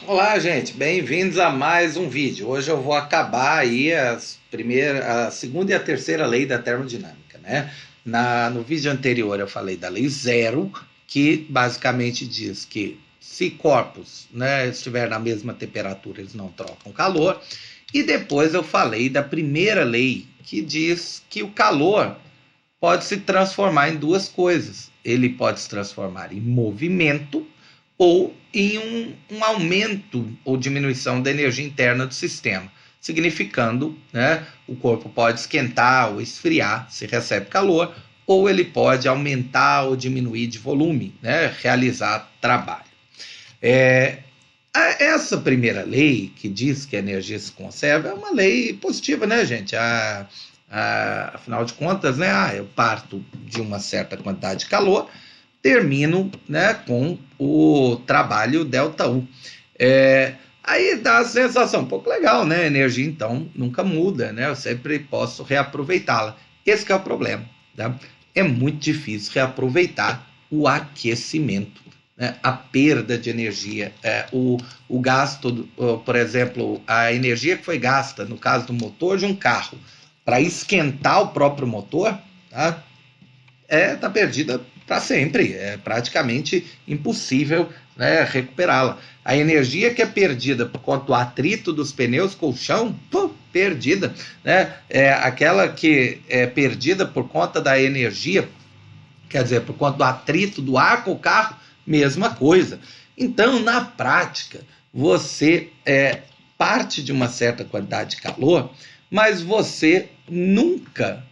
Olá, gente, bem-vindos a mais um vídeo. Hoje eu vou acabar aí a segunda e a terceira lei da termodinâmica, né? No vídeo anterior eu falei da lei zero, que basicamente diz que se corpos, né, estiver na mesma temperatura, eles não trocam calor. E depois eu falei da primeira lei, que diz que o calor pode se transformar em duas coisas. Ele pode se transformar em movimento ou em um aumento ou diminuição da energia interna do sistema, significando, né, o corpo pode esquentar ou esfriar se recebe calor, ou ele pode aumentar ou diminuir de volume, né, realizar trabalho. Essa primeira lei, que diz que a energia se conserva, é uma lei positiva, né, gente? Afinal de contas, né, eu parto de uma certa quantidade de calor, termino, né, com o trabalho ΔU. Aí dá a sensação um pouco legal, né? A energia, então, nunca muda, né? Eu sempre posso reaproveitá-la. Esse que é o problema, tá? É muito difícil reaproveitar o aquecimento, né? A perda de energia, o gasto, por exemplo, a energia que foi gasta, no caso do motor de um carro, para esquentar o próprio motor, tá? Tá perdida para sempre, é praticamente impossível, né, recuperá-la. A energia que é perdida por conta do atrito dos pneus colchão, perdida, né? Aquela que é perdida por conta da energia, quer dizer, por conta do atrito do ar com o carro, mesma coisa. Então, na prática, você parte de uma certa quantidade de calor, mas você nunca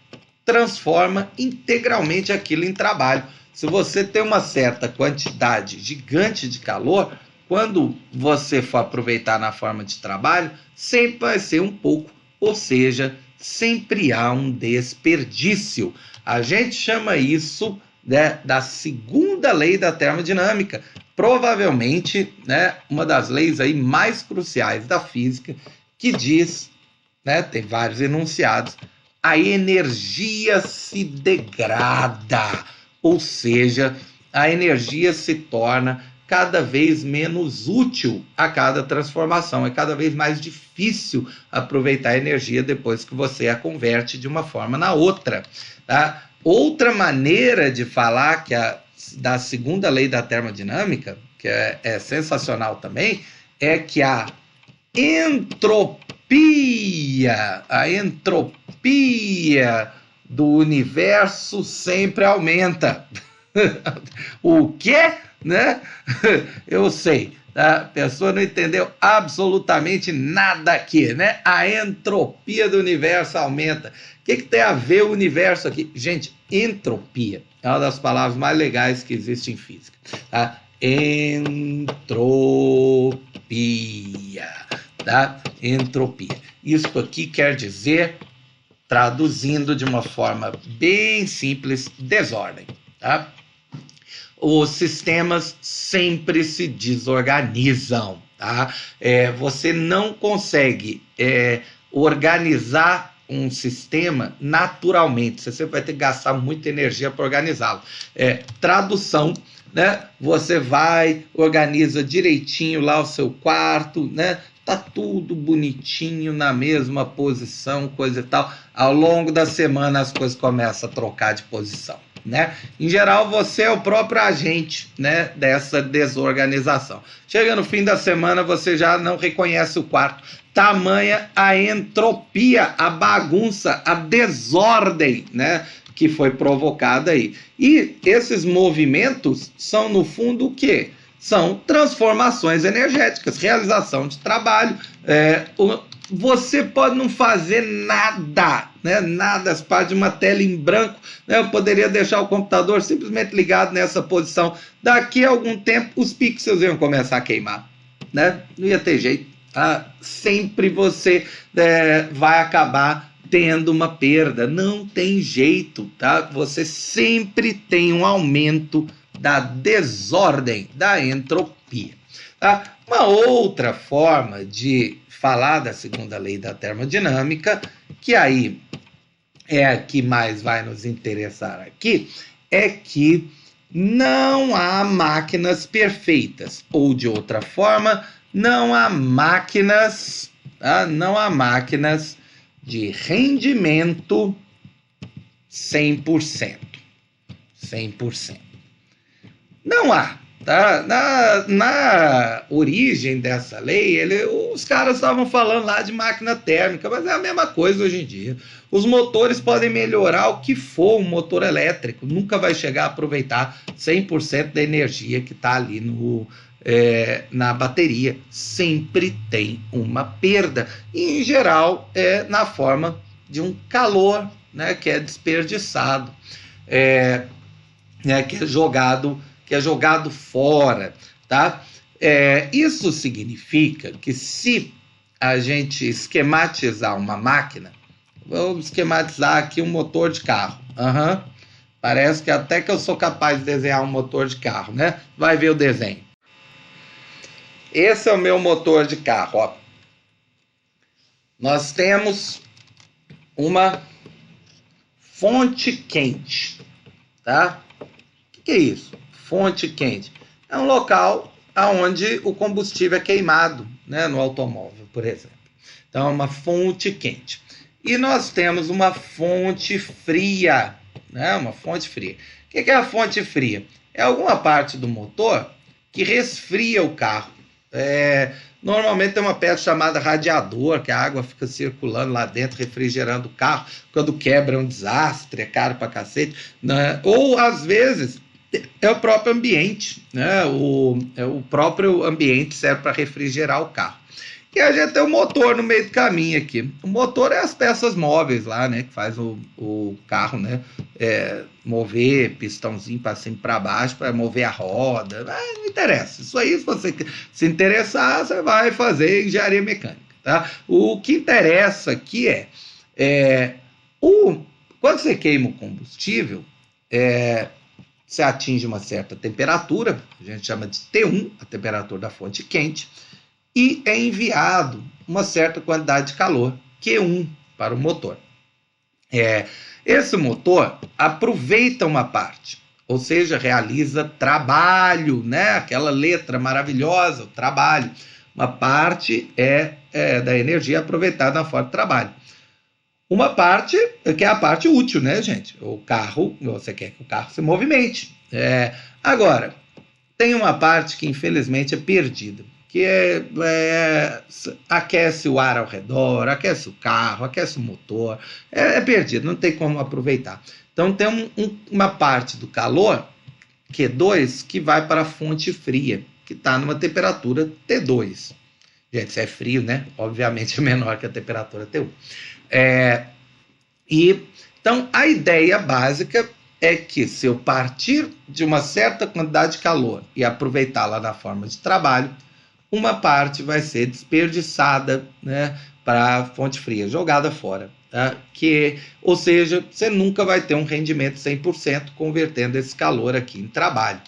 transforma integralmente aquilo em trabalho. Se você tem uma certa quantidade gigante de calor, quando você for aproveitar na forma de trabalho, sempre vai ser um pouco, ou seja, sempre há um desperdício. A gente chama isso, né, da segunda lei da termodinâmica, provavelmente, né, uma das leis aí mais cruciais da física, que diz, né, tem vários enunciados, a energia se degrada, ou seja, a energia se torna cada vez menos útil a cada transformação, é cada vez mais difícil aproveitar a energia depois que você a converte de uma forma na outra, tá? Outra maneira de falar da segunda lei da termodinâmica, que é sensacional também, é que a entropia do universo sempre aumenta. O quê? Né? Eu sei, a pessoa não entendeu absolutamente nada aqui, né? A entropia do universo aumenta. O que tem a ver o universo aqui? Gente, entropia é uma das palavras mais legais que existe em física. Tá? Entropia. Da entropia. Isso aqui quer dizer, traduzindo de uma forma bem simples, desordem. Tá? Os sistemas sempre se desorganizam. Tá? Você não consegue organizar um sistema naturalmente. Você sempre vai ter que gastar muita energia para organizá-lo. Tradução, né? Você vai, organiza direitinho lá o seu quarto, né? Tá tudo bonitinho na mesma posição, coisa e tal. Ao longo da semana as coisas começam a trocar de posição, né? Em geral, você é o próprio agente, né, dessa desorganização. Chega no fim da semana, você já não reconhece o quarto. Tamanha a entropia, a bagunça, a desordem, né, que foi provocada aí. E esses movimentos são, no fundo, o quê? São transformações energéticas, realização de trabalho. Você pode não fazer nada, né? Nada, se parte de uma tela em branco, né? Eu poderia deixar o computador simplesmente ligado nessa posição. Daqui a algum tempo, os pixels iam começar a queimar, né? Não ia ter jeito. Sempre você vai acabar tendo uma perda. Não tem jeito, tá? Você sempre tem um aumento da desordem, da entropia. Tá? Uma outra forma de falar da segunda lei da termodinâmica, que aí é a que mais vai nos interessar aqui, é que não há máquinas perfeitas, ou de outra forma, não há máquinas, tá? Não há máquinas de rendimento 100%. 100%. Não há. Tá? Na origem dessa lei, os caras estavam falando lá de máquina térmica, mas é a mesma coisa hoje em dia. Os motores podem melhorar o que for um motor elétrico, nunca vai chegar a aproveitar 100% da energia que está ali na bateria. Sempre tem uma perda, e em geral é na forma de um calor, né, que é desperdiçado, que é jogado fora, tá? Isso significa que se a gente esquematizar uma máquina, vamos esquematizar aqui um motor de carro. Parece que até que eu sou capaz de desenhar um motor de carro, né? Vai ver o desenho. Esse é o meu motor de carro, ó. Nós temos uma fonte quente, tá? O que é isso? Fonte quente é um local onde o combustível é queimado, né, no automóvel, por exemplo. Então, é uma fonte quente. E nós temos uma fonte fria, né, uma fonte fria. O que é a fonte fria? É alguma parte do motor que resfria o carro. Normalmente tem uma peça chamada radiador, que a água fica circulando lá dentro, refrigerando o carro. Quando quebra é um desastre, é caro pra cacete, né? Ou, às vezes, é o próprio ambiente, né? O próprio ambiente serve para refrigerar o carro. E a gente tem um motor no meio do caminho aqui. O motor é as peças móveis lá, né? Que faz o carro, né? Mover pistãozinho para cima e para baixo, para mover a roda. Não interessa. Isso aí, se você se interessar, você vai fazer engenharia mecânica, tá? O que interessa aqui quando você queima o combustível, você atinge uma certa temperatura, a gente chama de T1, a temperatura da fonte quente, e é enviado uma certa quantidade de calor, Q1, para o motor. Esse motor aproveita uma parte, ou seja, realiza trabalho, né? Aquela letra maravilhosa, o trabalho. Uma parte da energia aproveitada na forma de trabalho. Uma parte, que é a parte útil, né, gente? O carro, você quer que o carro se movimente. Agora, tem uma parte que infelizmente é perdida, que aquece o ar ao redor, aquece o carro, aquece o motor, é perdido, não tem como aproveitar. Então tem uma parte do calor, Q2, que vai para a fonte fria, que está numa temperatura T2. Gente, isso é frio, né? Obviamente é menor que a temperatura T1. Então, a ideia básica é que, se eu partir de uma certa quantidade de calor e aproveitá-la na forma de trabalho, uma parte vai ser desperdiçada, né, para a fonte fria, jogada fora. Tá? Ou seja, você nunca vai ter um rendimento 100% convertendo esse calor aqui em trabalho.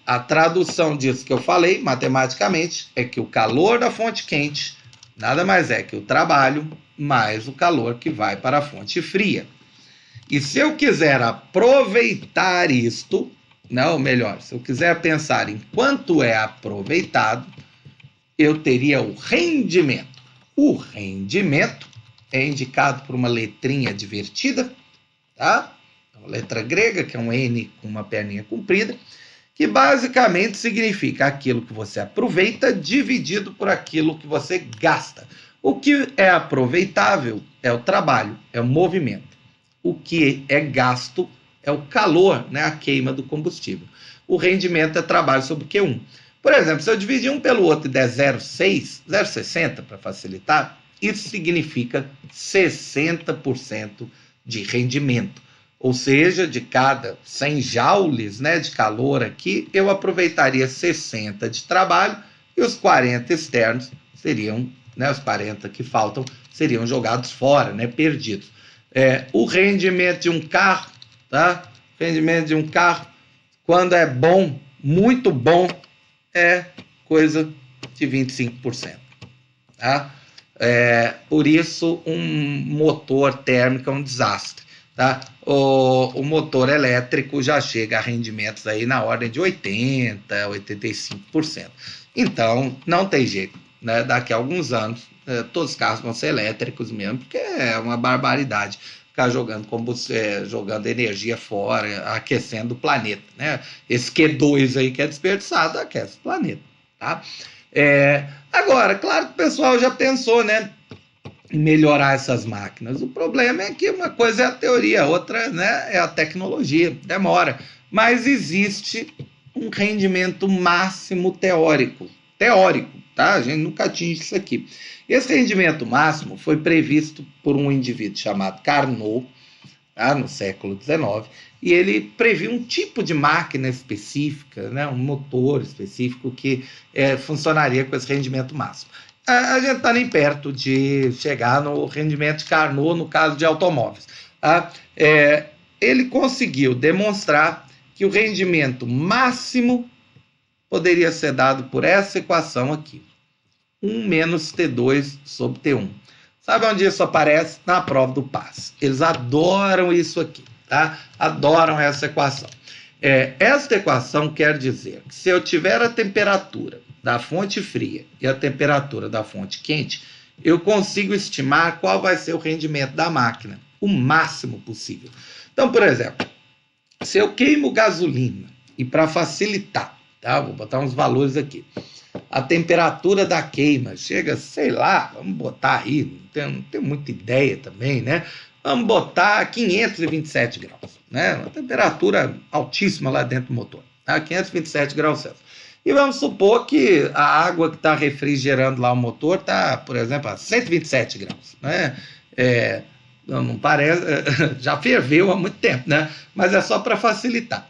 A tradução disso que eu falei, matematicamente, é que o calor da fonte quente nada mais é que o trabalho mais o calor que vai para a fonte fria. E se eu quiser aproveitar isto, não, melhor, se eu quiser pensar em quanto é aproveitado, eu teria o rendimento. O rendimento é indicado por uma letrinha divertida, tá? Uma letra grega, que é um N com uma perninha comprida, que basicamente significa aquilo que você aproveita dividido por aquilo que você gasta. O que é aproveitável é o trabalho, é o movimento. O que é gasto é o calor, né, a queima do combustível. O rendimento é trabalho sobre Q1. Por exemplo, se eu dividir um pelo outro e der 0,60 para facilitar, isso significa 60% de rendimento. Ou seja, de cada 100 joules, né, de calor aqui, eu aproveitaria 60 de trabalho e os 40 externos seriam, né, os 40 que faltam, seriam jogados fora, né, perdidos. O rendimento de um carro, tá? Rendimento de um carro, quando é bom, muito bom, é coisa de 25%. Tá? Por isso, um motor térmico é um desastre. Tá? O motor elétrico já chega a rendimentos aí na ordem de 80%, 85%. Então, não tem jeito, né? Daqui a alguns anos, todos os carros vão ser elétricos mesmo, porque é uma barbaridade ficar jogando energia fora, aquecendo o planeta, né? Esse Q2 aí que é desperdiçado, aquece o planeta, tá? Agora, claro que o pessoal já pensou, né, em melhorar essas máquinas. O problema é que uma coisa é a teoria, outra, né, é a tecnologia, demora. Mas existe um rendimento máximo teórico, tá? A gente nunca atinge isso aqui. Esse rendimento máximo foi previsto por um indivíduo chamado Carnot, tá? No século XIX, e ele previu um tipo de máquina específica, né? Um motor específico que funcionaria com esse rendimento máximo. A gente está nem perto de chegar no rendimento de Carnot no caso de automóveis. Tá? Ele conseguiu demonstrar que o rendimento máximo poderia ser dado por essa equação aqui. 1 menos T2 sobre T1. Sabe onde isso aparece? Na prova do PAS. Eles adoram isso aqui, tá? Adoram essa equação. Esta equação quer dizer que se eu tiver a temperatura da fonte fria e a temperatura da fonte quente, eu consigo estimar qual vai ser o rendimento da máquina, o máximo possível. Então, por exemplo, se eu queimo gasolina, e para facilitar, tá? Vou botar uns valores aqui. A temperatura da queima chega, sei lá, vamos botar aí, não tenho muita ideia também, né? Vamos botar 527 graus, né? Uma temperatura altíssima lá dentro do motor, tá? 527 graus Celsius. E vamos supor que a água que está refrigerando lá o motor está, por exemplo, a 127 graus, né? Não parece, já ferveu há muito tempo, né? Mas é só para facilitar.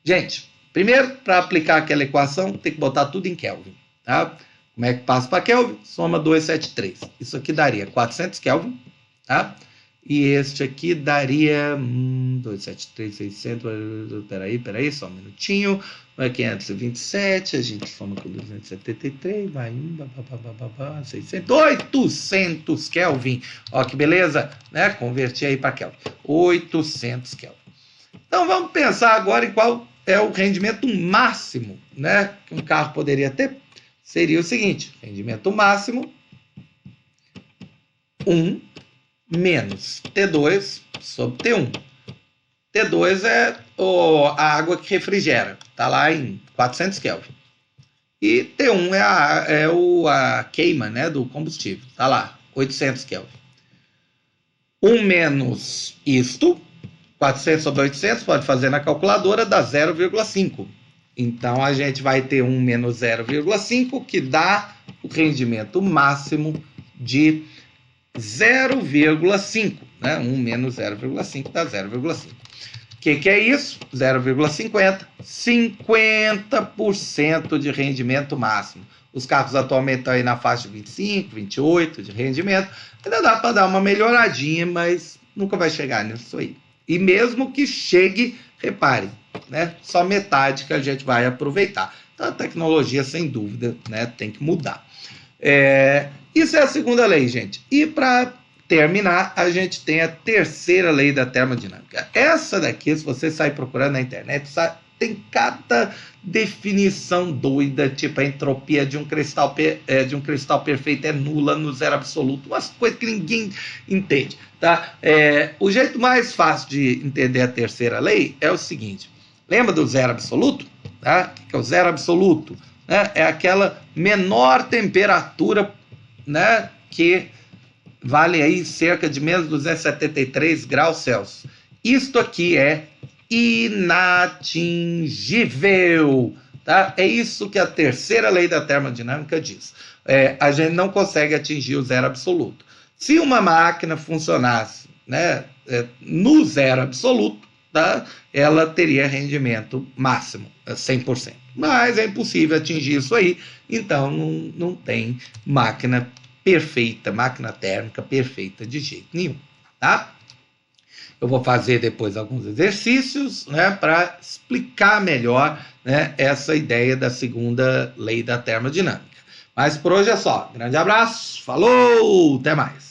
Gente, primeiro, para aplicar aquela equação, tem que botar tudo em Kelvin, tá? Como é que passa para Kelvin? Soma 273. Isso aqui daria 400 Kelvin, tá? E este aqui daria 273, 600, peraí, só um minutinho, vai 527, a gente soma com 273, vai 600, 800 Kelvin, ó que beleza, né? Converti aí para Kelvin, 800 Kelvin. Então vamos pensar agora em qual é o rendimento máximo, né, que um carro poderia ter. Seria o seguinte, rendimento máximo, 1 menos T2 sobre T1. T2 é a água que refrigera, está lá em 400 Kelvin. E T1 é a queima, né, do combustível, está lá, 800 Kelvin. 1 menos isto, 400 sobre 800, pode fazer na calculadora, dá 0,5. Então, a gente vai ter 1 menos 0,5, que dá o rendimento máximo de 0,5, né? 1 menos 0,5 dá 0,5. O que é isso? 0,50. 50% de rendimento máximo. Os carros atualmente estão aí na faixa de 25, 28 de rendimento. Ainda dá para dar uma melhoradinha, mas nunca vai chegar nisso aí. E mesmo que chegue, repare, né? Só metade que a gente vai aproveitar. Então, a tecnologia, sem dúvida, né, tem que mudar. Isso é a segunda lei, gente. E para terminar, a gente tem a terceira lei da termodinâmica. Essa daqui, se você sair procurando na internet, tem cada definição doida, tipo a entropia de um cristal perfeito é nula no zero absoluto, umas coisas que ninguém entende, tá? O jeito mais fácil de entender a terceira lei é o seguinte: lembra do zero absoluto? Tá? O que é o zero absoluto? Né? É aquela menor temperatura, né, que vale aí cerca de menos 273 graus Celsius. Isto aqui é inatingível, tá? É isso que a terceira lei da termodinâmica diz. A gente não consegue atingir o zero absoluto. Se uma máquina funcionasse, né, no zero absoluto, tá, ela teria rendimento máximo, 100%. Mas é impossível atingir isso aí, então não tem máquina perfeita, máquina térmica perfeita de jeito nenhum, tá? Eu vou fazer depois alguns exercícios, né, para explicar melhor, né, essa ideia da segunda lei da termodinâmica. Mas por hoje é só. Grande abraço, falou, até mais.